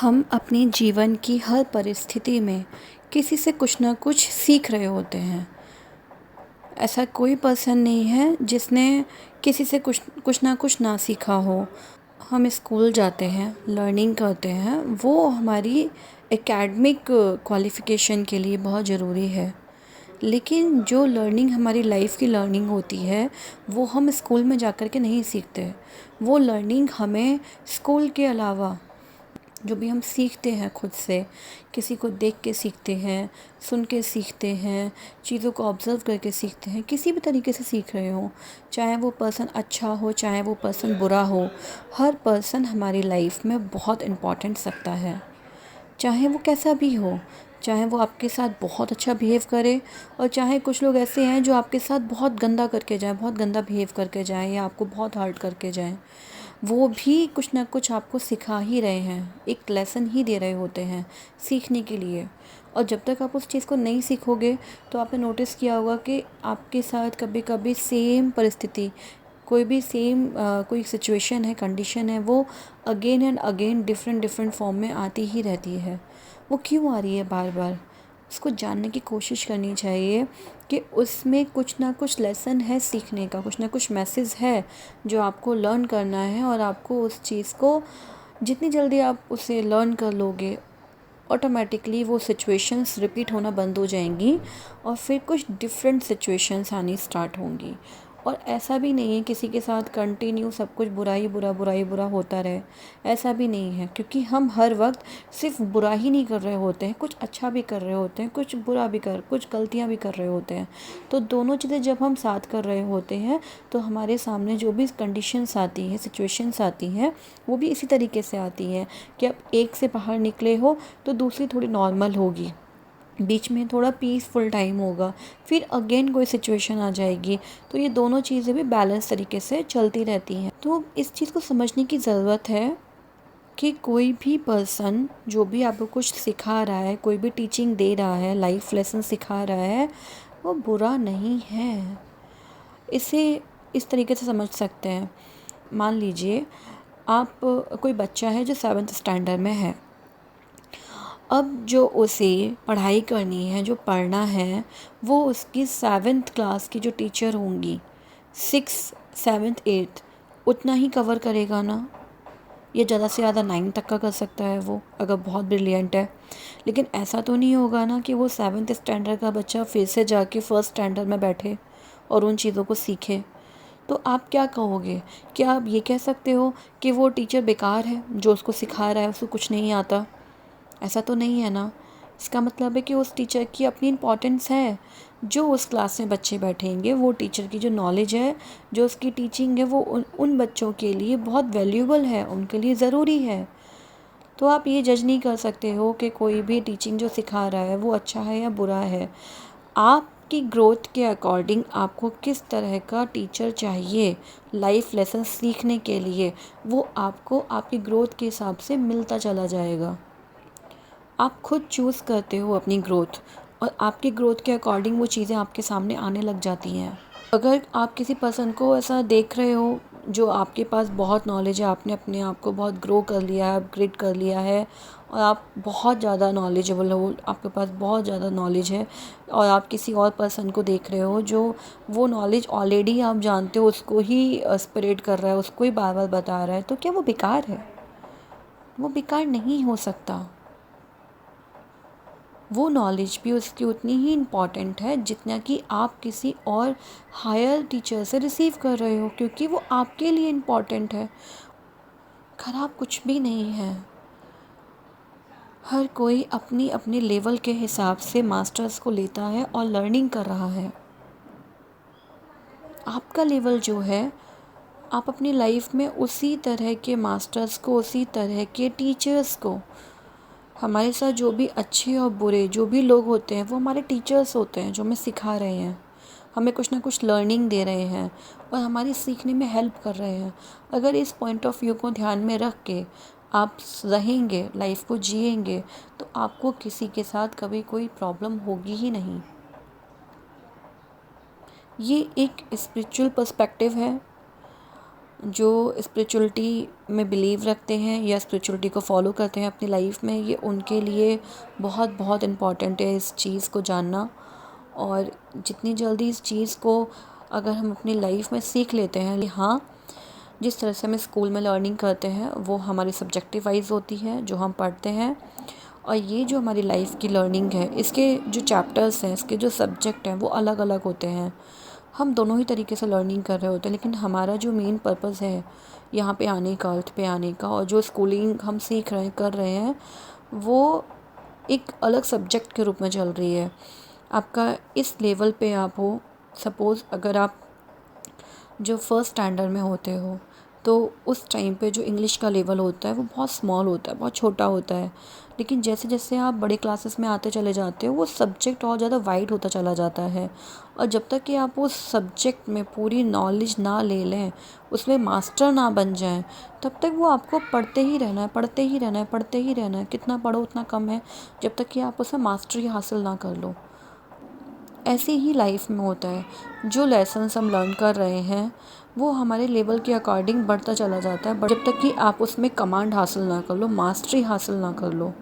हम अपने जीवन की हर परिस्थिति में किसी से कुछ ना कुछ सीख रहे होते हैं। ऐसा कोई पर्सन नहीं है जिसने किसी से कुछ कुछ ना कुछ ना सीखा हो। हम स्कूल जाते हैं, लर्निंग करते हैं, वो हमारी एकेडमिक क्वालिफ़िकेशन के लिए बहुत ज़रूरी है। लेकिन जो लर्निंग हमारी लाइफ़ की लर्निंग होती है, वो हम स्कूल में जाकर के नहीं सीखते। वो लर्निंग हमें स्कूल के अलावा जो भी हम सीखते हैं खुद से, किसी को देख के सीखते हैं, सुन के सीखते हैं, चीज़ों को ऑब्ज़र्व करके सीखते हैं, किसी भी तरीके से सीख रहे हों, चाहे वो पर्सन अच्छा हो, चाहे वो पर्सन बुरा हो, हर पर्सन हमारी लाइफ में बहुत इम्पोर्टेंस रखता है। चाहे वो कैसा भी हो, चाहे वो आपके साथ बहुत अच्छा बिहेव करे और चाहे कुछ लोग ऐसे हैं जो आपके साथ बहुत गंदा करके जाएँ, बहुत गंदा बिहेव करके जाएँ या आपको बहुत हर्ट करके जाएँ। वो भी कुछ ना कुछ आपको सिखा ही रहे हैं, एक लेसन ही दे रहे होते हैं सीखने के लिए। और जब तक आप उस चीज़ को नहीं सीखोगे तो आपने नोटिस किया होगा कि आपके साथ कभी-कभी सेम परिस्थिति, कोई भी सेम कोई सिचुएशन है, कंडीशन है, वो again and again different different form में आती ही रहती है। वो क्यों आ रही है बार-बार? उसको जानने की कोशिश करनी चाहिए कि उसमें कुछ ना कुछ लेसन है सीखने का, कुछ ना कुछ मैसेज है जो आपको लर्न करना है और आपको उस चीज़ को जितनी जल्दी आप उसे लर्न कर लोगे, ऑटोमेटिकली वो सिचुएशंस रिपीट होना बंद हो जाएंगी और फिर कुछ डिफरेंट सिचुएशंस आनी स्टार्ट होंगी। और ऐसा भी नहीं है किसी के साथ कंटिन्यू सब कुछ बुरा ही बुरा होता रहे, ऐसा भी नहीं है, क्योंकि हम हर वक्त सिर्फ बुरा ही नहीं कर रहे होते हैं, कुछ अच्छा भी कर रहे होते हैं, कुछ बुरा भी कर, कुछ गलतियाँ भी कर रहे होते हैं। तो दोनों चीज़ें जब हम साथ कर रहे होते हैं तो हमारे सामने जो भी कंडीशंस आती हैं, सिचुएशंस आती हैं, वो भी इसी तरीके से आती हैं कि अब एक से बाहर निकले हो तो दूसरी थोड़ी नॉर्मल होगी, बीच में थोड़ा पीसफुल टाइम होगा, फिर अगेन कोई सिचुएशन आ जाएगी। तो ये दोनों चीज़ें भी बैलेंस तरीके से चलती रहती हैं। तो इस चीज़ को समझने की ज़रूरत है कि कोई भी पर्सन जो भी आपको कुछ सिखा रहा है, कोई भी टीचिंग दे रहा है, लाइफ लेसन सिखा रहा है, वो बुरा नहीं है। इसे इस तरीके से समझ सकते हैं। मान लीजिए आप कोई बच्चा है जो 7th स्टैंडर्ड में है। अब जो उसे पढ़ाई करनी है, जो पढ़ना है, वो उसकी 7th क्लास की जो टीचर होंगी, 6th 7th 8th उतना ही कवर करेगा ना, या ज़्यादा से ज़्यादा 9 तक का कर सकता है वो, अगर बहुत ब्रिलियंट है। लेकिन ऐसा तो नहीं होगा ना कि वो 7th स्टैंडर्ड का बच्चा फिर से जाके 1st स्टैंडर्ड में बैठे और उन चीज़ों को सीखे। तो आप क्या कहोगे? क्या आप ये कह सकते हो कि वो टीचर बेकार है, जो उसको सिखा रहा है उसको कुछ नहीं आता? ऐसा तो नहीं है ना। इसका मतलब है कि उस टीचर की अपनी इम्पोर्टेंस है। जो उस क्लास में बच्चे बैठेंगे, वो टीचर की जो नॉलेज है, जो उसकी टीचिंग है, वो उन उन बच्चों के लिए बहुत वैल्यूएबल है, उनके लिए ज़रूरी है। तो आप ये जज नहीं कर सकते हो कि कोई भी टीचिंग जो सिखा रहा है वो अच्छा है या बुरा है। आपकी ग्रोथ के अकॉर्डिंग आपको किस तरह का टीचर चाहिए लाइफ लेसन सीखने के लिए, वो आपको आपकी ग्रोथ के हिसाब से मिलता चला जाएगा। आप खुद चूज़ करते हो अपनी ग्रोथ, और आपकी ग्रोथ के अकॉर्डिंग वो चीज़ें आपके सामने आने लग जाती हैं। अगर आप किसी पर्सन को ऐसा देख रहे हो जो आपके पास बहुत नॉलेज है, आपने अपने आप को बहुत ग्रो कर लिया है, अपग्रेड कर लिया है और आप बहुत ज़्यादा नॉलेजेबल हो, आपके पास बहुत ज़्यादा नॉलेज है, और आप किसी और पर्सन को देख रहे हो जो वो नॉलेज ऑलरेडी आप जानते हो उसको ही स्प्रेड कर रहा है, उसको ही बार बार बता रहा है, तो क्या वो बेकार है? वो बेकार नहीं हो सकता। वो नॉलेज भी उसकी उतनी ही इम्पॉर्टेंट है जितना कि आप किसी और हायर टीचर से रिसीव कर रहे हो, क्योंकि वो आपके लिए इम्पॉर्टेंट है। ख़राब कुछ भी नहीं है। हर कोई अपनी अपनी लेवल के हिसाब से मास्टर्स को लेता है और लर्निंग कर रहा है। आपका लेवल जो है, आप अपनी लाइफ में उसी तरह के मास्टर्स को, उसी तरह के टीचर्स को, हमारे साथ जो भी अच्छे और बुरे जो भी लोग होते हैं वो हमारे टीचर्स होते हैं, जो हमें सिखा रहे हैं, हमें कुछ ना कुछ लर्निंग दे रहे हैं और हमारी सीखने में हेल्प कर रहे हैं। अगर इस पॉइंट ऑफ व्यू को ध्यान में रख के आप रहेंगे, लाइफ को जिएंगे, तो आपको किसी के साथ कभी कोई प्रॉब्लम होगी ही नहीं। ये एक स्पिरिचुअल पर्सपेक्टिव है, जो स्पिरिचुअलिटी में बिलीव रखते हैं या स्पिरिचुअलिटी को फॉलो करते हैं अपनी लाइफ में, ये उनके लिए बहुत बहुत इम्पॉर्टेंट है इस चीज़ को जानना। और जितनी जल्दी इस चीज़ को अगर हम अपनी लाइफ में सीख लेते हैं, हाँ, जिस तरह से हमें स्कूल में लर्निंग करते हैं वो हमारी सब्जेक्टिव वाइज होती है जो हम पढ़ते हैं, और ये जो हमारी लाइफ की लर्निंग है इसके जो चैप्टर्स हैं, इसके जो सब्जेक्ट हैं वो अलग अलग होते हैं। हम दोनों ही तरीके से लर्निंग कर रहे होते हैं, लेकिन हमारा जो मेन पर्पस है यहाँ पे आने का, अर्थ पे आने का, और जो स्कूलिंग हम सीख रहे हैं, कर रहे हैं, वो एक अलग सब्जेक्ट के रूप में चल रही है। आपका इस लेवल पे आप हो, सपोज़ अगर आप जो फर्स्ट स्टैंडर्ड में होते हो तो उस टाइम पे जो इंग्लिश का लेवल होता है वो बहुत स्मॉल होता है, बहुत छोटा होता है। लेकिन जैसे जैसे आप बड़े क्लासेस में आते चले जाते हो वो सब्जेक्ट और ज़्यादा वाइड होता चला जाता है, और जब तक कि आप उस सब्जेक्ट में पूरी नॉलेज ना ले लें, उसमें मास्टर ना बन जाएं, तब तक वो आपको पढ़ते ही रहना है, पढ़ते ही रहना है, पढ़ते ही रहना है। कितना पढ़ो उतना कम है, जब तक कि आप उसमें मास्टरी हासिल ना कर लो। ऐसे ही लाइफ में होता है, जो लेसन्स हम लर्न कर रहे हैं वो हमारे लेवल के अकॉर्डिंग बढ़ता चला जाता है, जब तक कि आप उसमें कमांड हासिल ना कर लो, मास्टरी हासिल ना कर लो।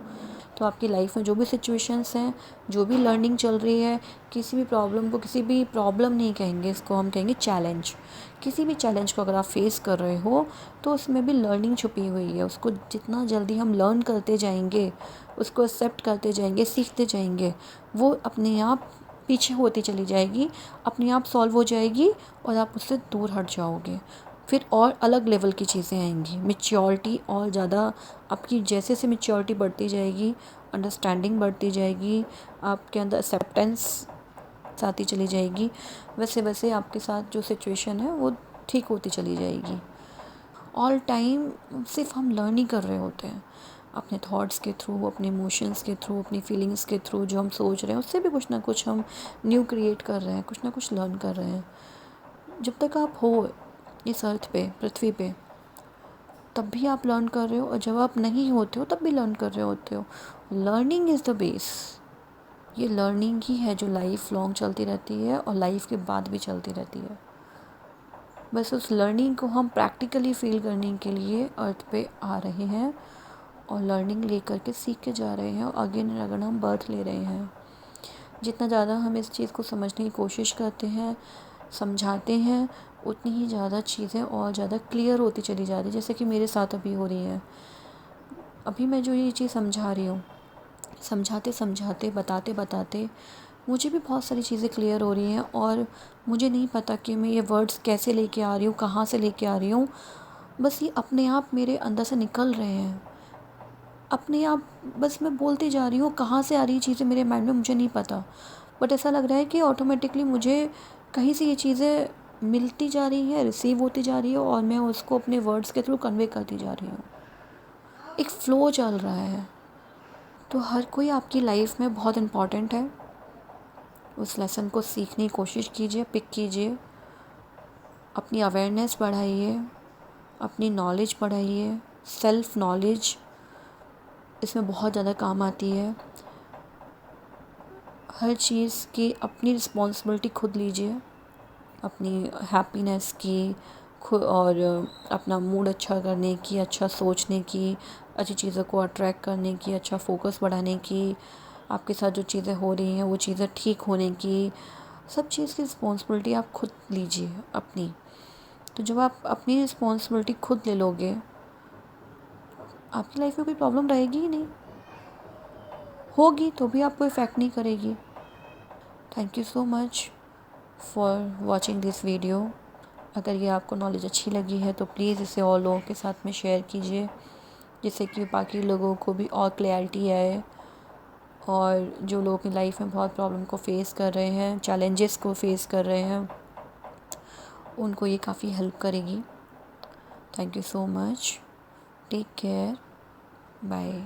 तो आपकी लाइफ में जो भी सिचुएशंस हैं, जो भी लर्निंग चल रही है, किसी भी प्रॉब्लम को, किसी भी प्रॉब्लम नहीं कहेंगे इसको, हम कहेंगे चैलेंज। किसी भी चैलेंज को अगर आप फेस कर रहे हो तो उसमें भी लर्निंग छुपी हुई है। उसको जितना जल्दी हम लर्न करते जाएंगे, उसको एक्सेप्ट करते जाएंगे, सीखते जाएंगे, वो अपने आप पीछे होती चली जाएगी, अपने आप सॉल्व हो जाएगी और आप उससे दूर हट जाओगे। फिर और अलग लेवल की चीज़ें आएंगी, मैच्योरिटी और ज़्यादा आपकी, जैसे जैसे मैच्योरिटी बढ़ती जाएगी, अंडरस्टैंडिंग बढ़ती जाएगी, आपके अंदर एक्सेप्टेंस आती चली जाएगी, वैसे वैसे आपके साथ जो सिचुएशन है वो ठीक होती चली जाएगी। ऑल टाइम सिर्फ हम लर्न ही कर रहे होते हैं, अपने थॉट्स के थ्रू, अपने इमोशंस के थ्रू, अपनी फीलिंग्स के थ्रू, जो हम सोच रहे हैं उससे भी कुछ ना कुछ हम न्यू क्रिएट कर रहे हैं, कुछ ना कुछ लर्न कर रहे हैं। जब तक आप हो इस अर्थ पे, पृथ्वी पे, तब भी आप लर्न कर रहे हो, और जब आप नहीं होते हो तब भी लर्न कर रहे होते हो। Learning is the base. ये लर्निंग ही है जो लाइफ लॉन्ग चलती रहती है और लाइफ के बाद भी चलती रहती है। बस उस लर्निंग को हम प्रैक्टिकली फील करने के लिए अर्थ पे आ रहे हैं और लर्निंग ले करके सीख के जा रहे हैं, और अगेन एंड अगेन हम बर्थ ले रहे हैं। जितना ज़्यादा हम इस चीज़ को समझने की कोशिश करते हैं, समझाते हैं, उतनी ही ज़्यादा चीज़ें और ज़्यादा क्लियर होती चली जा रही है, जैसे कि मेरे साथ अभी हो रही है। अभी मैं जो ये चीज़ समझा रही हूँ, समझाते समझाते, बताते बताते मुझे भी बहुत सारी चीज़ें क्लियर हो रही हैं, और मुझे नहीं पता कि मैं ये वर्ड्स कैसे लेके आ रही हूँ, कहाँ से लेके आ रही हूँ। बस ये अपने आप मेरे अंदर से निकल रहे हैं, अपने आप। बस मैं बोलती जा रही हूँ, कहाँ से आ रही चीज़ें मेरे माइंड में मुझे नहीं पता, बट ऐसा लग रहा है कि ऑटोमेटिकली मुझे कहीं से ये चीज़ें मिलती जा रही है, रिसीव होती जा रही है, और मैं उसको अपने वर्ड्स के थ्रू कन्वे करती जा रही हूँ। एक फ़्लो चल रहा है। तो हर कोई आपकी लाइफ में बहुत इम्पॉर्टेंट है। उस लेसन को सीखने की कोशिश कीजिए, पिक कीजिए, अपनी अवेयरनेस बढ़ाइए, अपनी नॉलेज बढ़ाइए। सेल्फ़ नॉलेज इसमें बहुत ज़्यादा काम आती है। हर चीज़ की अपनी रिस्पॉन्सिबिलिटी खुद लीजिए, अपनी हैप्पीनेस की खुद, और अपना मूड अच्छा करने की, अच्छा सोचने की, अच्छी चीज़ों को अट्रैक्ट करने की, अच्छा फोकस बढ़ाने की, आपके साथ जो चीज़ें हो रही हैं वो चीज़ें ठीक होने की, सब चीज़ की रिस्पॉन्सिबिलिटी आप खुद लीजिए अपनी। तो जब आप अपनी रिस्पॉन्सिबिलिटी खुद ले लोगे, आपकी लाइफ में कोई प्रॉब्लम रहेगी ही नहीं, होगी तो भी आपको इफ़ेक्ट नहीं करेगी। Thank you so much for watching this video. अगर ये आपको नॉलेज अच्छी लगी है तो प्लीज़ इसे और लोगों के साथ में शेयर कीजिए, जिससे कि बाकी लोगों को भी और क्लैरिटी आए, और जो लोग अपनी लाइफ में बहुत प्रॉब्लम को फेस कर रहे हैं, चैलेंजेस को फेस कर रहे हैं, उनको ये काफ़ी हेल्प करेगी। Thank you so much. Take care. Bye.